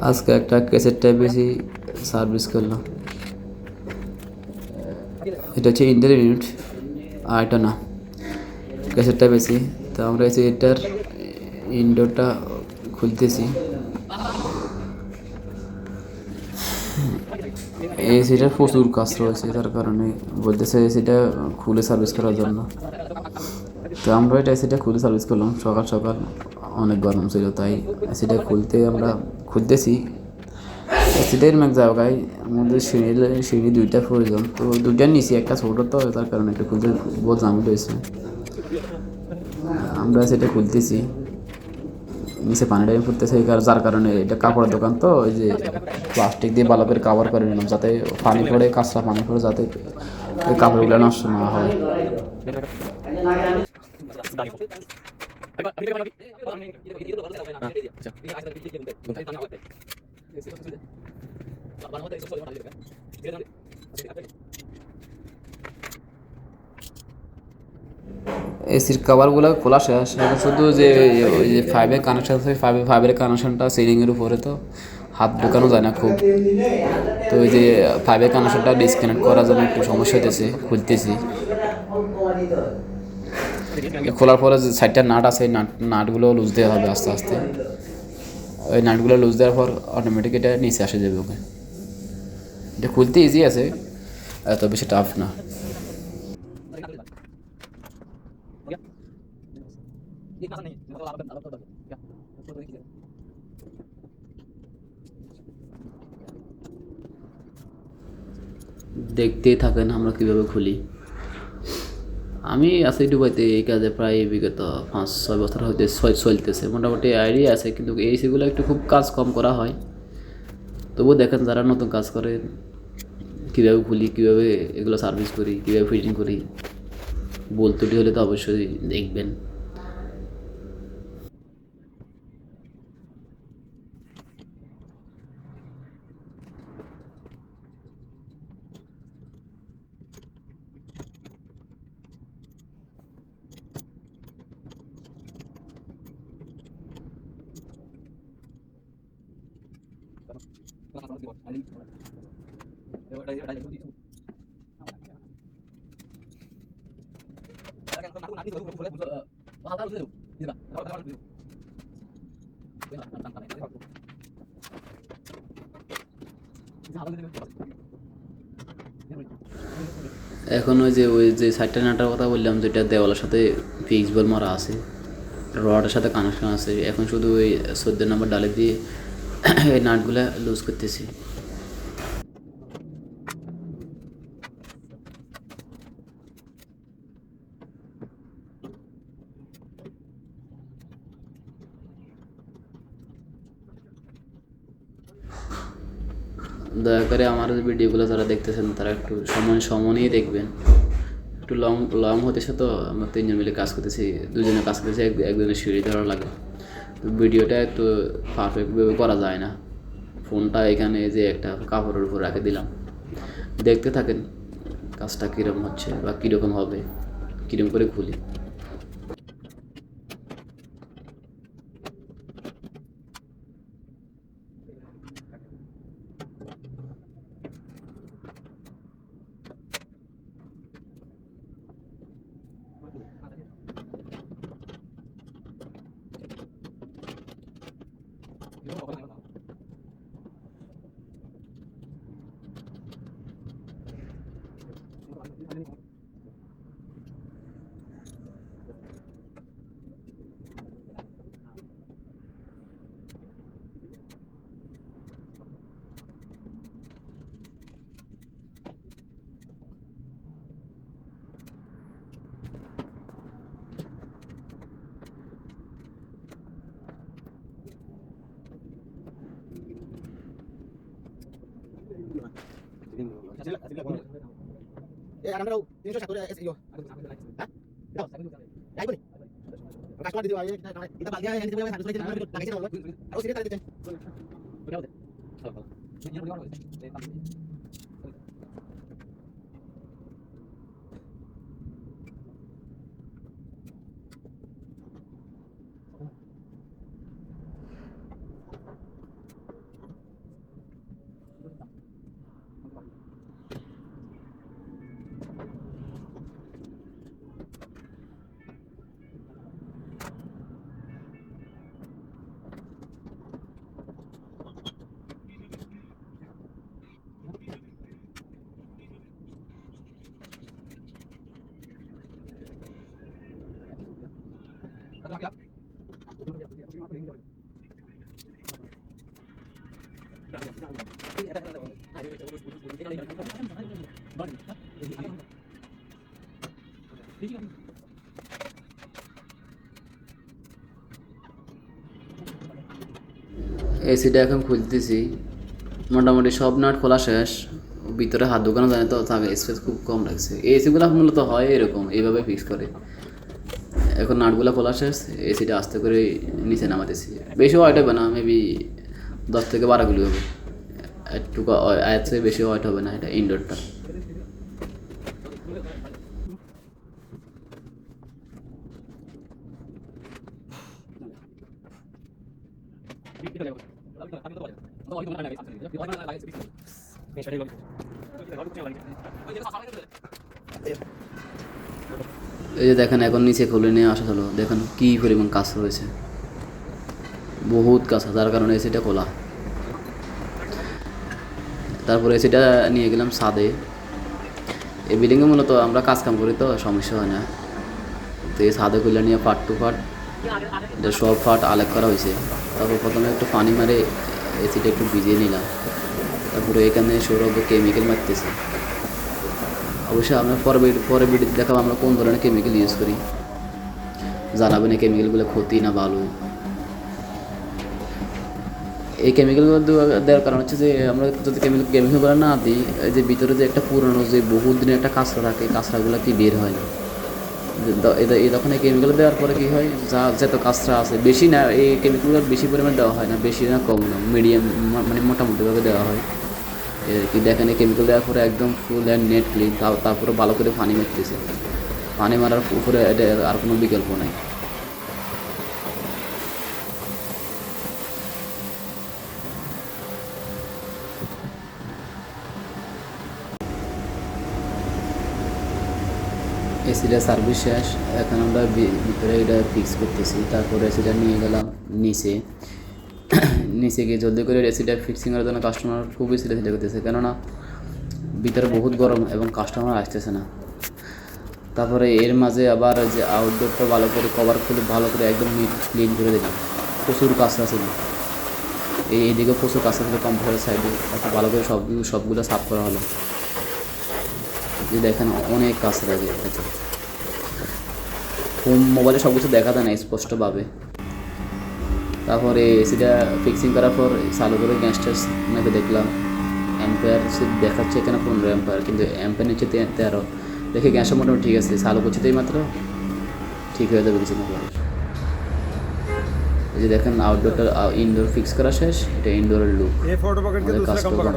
আজকে একটা cassette type বেশি সার্ভিস করলাম। এটা হচ্ছে ইন্টার ইউনিট, আর এটা না, ক্যাসেটটা বেশি। তো আমরা এসে এটার ইনডোরটা খুলতেছি। এসিটার প্রচুর কাজ রয়েছে, তার কারণে বলতেছে এসিটা খুলে সার্ভিস করার জন্য। তো আমরা এটা এসিটা খুলে সার্ভিস করলাম সকাল সকাল, অনেক গরম ছিল তাই এসিটা আমরা খুলতেছি। এসিটার এক জায়গায় আমাদের সিঁড়ি দুইটা প্রয়োজন, তো দুইটার নিচে একটা ছোটো, তো তার কারণে একটু খুলতে বহু ঝামেলা হয়েছে। আমরা সেটা খুলতেছি, নিচে পানি টাইম ফুটতেছে, যার কারণে এটা কাপড়ের দোকান, তো ওই যে প্লাস্টিক দিয়ে ভালো করে কাভার করে নিলাম, যাতে পানি পড়ে, কাঁচরা পানি পড়ে, যাতে ওই কাপড়গুলো নষ্ট না হয়। এসির কাভারগুলো খোলা শেষ, এখন শুধু যে ওই যে ফাইভের কানেকশান আছে, ফাইভের কানেকশানটা সিলিংয়ের উপরে, তো হাত ঢোকানো যায় না খুব। তো ওই যে ফাইভের কানেকশানটা ডিসকানেক্ট করার জন্য একটু সমস্যা হতেছে, খুলতেছি। খোলার পরে যে সাইডটা নাট আছে, নাটগুলো লুজ দেওয়া হবে আস্তে আস্তে। ওই নাটগুলো লুজ দেওয়ার পর অটোমেটিক এটা নিচে আসে যাবে। ওকে, এটা খুলতে ইজি আছে, এত বেশি টাফ না। দেখতেই থাকেন আমরা কীভাবে খুলি। আমি আছি দুবাইতে, এই কাজে প্রায় বিগত 5-6 বছর হইতে চলতেছে, মোটামুটি আইডিয়া আছে, কিন্তু এই সিগুলো একটু খুব কাজ কম করা হয়। তবুও দেখেন যারা নতুন কাজ করে কীভাবে খুলি, কীভাবে এগুলো সার্ভিস করি, কীভাবে ফিটিং করি, বলতে হলে তো অবশ্যই দেখবেন। এখন ওই যে সাইডটা নাটার কথা বললাম, যেটা দেওয়ালের সাথে ফিক্স বল মারা আছে, রডের সাথে কানেকশন আছে, এখন শুধু ওই 14 নম্বর ডালে দিয়ে এই নাটগুলো লুজ করতেছি। দয়া করে আমার ভিডিওগুলো যারা দেখতেছেন তারা একটু সময় দেখবেন। একটু লং লং হতেছে, তো আমরা 3জন মিলে কাজ করতেছি, 2জনে কাজ করতেছি, একজনের সিঁড়ি ধরা লাগে। তো ভিডিওটা একটু পারফেক্টভাবে করা যায় না। ফোনটা এখানে যে একটা কাপড়ের উপর রেখে দিলাম, দেখতে থাকেন কাজটা কীরকম হচ্ছে বা কীরকম হবে, কীরকম করে খুলি। এসিটা এখন খুলতেছি, মোটামুটি সব নাট খোলা শেষ। ভিতরে হাত ঢোকানো যায় না তো, থাকে স্পেস খুব কম লাগছে। এসিগুলো মূলত হয় এরকম, এইভাবে ফিক্স করে। এখন নাটগুলো খোলা শেষ, এসিটা আস্তে করে নিচে নামাতেছি। বেশি ওয়াইট হবে না, মেবি 10 থেকে 12 গুলি হবে, একটু এর চেয়ে বেশি ওয়াইট হবে না। এটা ইনডোরটা। এই যে দেখেন এখন নিচে খুলে নিয়ে আসা হলো, দেখেন কী পরিমাণ কাজ রয়েছে, বহুত কাজ, যার কারণে এসিটা খোলা। তারপরে এসিটা নিয়ে গেলাম ছাদে। এই বিল্ডিংয়ে মূলত আমরা কাজ কাম করি তো সমস্যা হয় না। তো এই ছাদে খুলে নিয়ে পার্ট টু পার্ট এটা সব পার্ট আলেক করা হয়েছে। তারপর প্রথমে একটু পানি মারে এসিটা একটু ভিজিয়ে নিলাম। তারপরে এখানে সৌরভ কেমিক্যাল মারতেছে। অবশ্যই আমরা পরে ভিডিওতে দেখাবো আমরা কোন ধরনের কেমিক্যাল ইউজ করি, জানাবেন এই কেমিক্যালগুলো ক্ষতি না ভালো। এই কেমিক্যালগুলো দেওয়ার কারণ হচ্ছে যে আমরা যদি কেমিক্যালগুলো না দিই, এই যে ভিতরে যে একটা পুরনো যে বহুত দিনের একটা কাঁচরা থাকে, কাঁচরাগুলো কি বের হয় না। তখন এই কেমিক্যাল দেওয়ার পরে কী হয়, যত কাঁচরা আছে বেশি না, এই কেমিক্যালগুলো বেশি পরিমাণে দেওয়া হয় না, বেশি না কম না, মিডিয়াম মানে মোটামুটিভাবে দেওয়া হয়। কি দেখেন এই কেমিক্যাল দেওয়ার পরে একদম ফুল অ্যান্ড নেট ক্লিন। তারপরে ভালো করে পানি মারতেছে। পানি মারার উপরে এটা আর কোনো বিকল্প নাই। এসিটা সার্ভিস শেষ, এখন আমরা ভিতরে এটা ফিক্স করতেছি। তারপরে এসিটা নিয়ে গেলাম নিচে। নিচে গিয়ে জলদি করে এসিটা ফিক্সিংয়ের জন্য কাস্টমার খুবই সিরিয়াসলি করতেছে, কেননা ভিতরে বহুত গরম এবং কাস্টমার আসতেছে না। তারপরে এর মাঝে আবার যে আউটডোরটা ভালো করে কভার খুলে ভালো করে একদম নিট ক্লিন করে দিলাম। প্রচুর কাঁচরা ছিল, এইদিকে প্রচুর কাঁচরা ছিল কম্পিউটারের সাইডে। তারপর ভালো করে সবগুলো সাফ করা হলো। যে দেখেন অনেক কাঁচরা আছে। মোবাইলে সব কিছু দেখা যায় না স্পষ্টভাবে। তারপরে এসিটা ফিক্সিং করার পর চালু করে গ্যাসটা মেপে দেখলাম, অ্যাম্পায়ার দেখাচ্ছে এখানে 15 অ্যাম্পায়ার, কিন্তু অ্যাম্পায়ার নিচ্ছে 13। দেখে গ্যাসটা মোটামুটি ঠিক আছে, চালু করছিতেই মাত্র ঠিক হয়ে যাবে কিছু না। এই যে দেখেন আউটডোরটা ইনডোর ফিক্স করা শেষ, এটা ইনডোরের লুক। কাজ কমপ্লিট।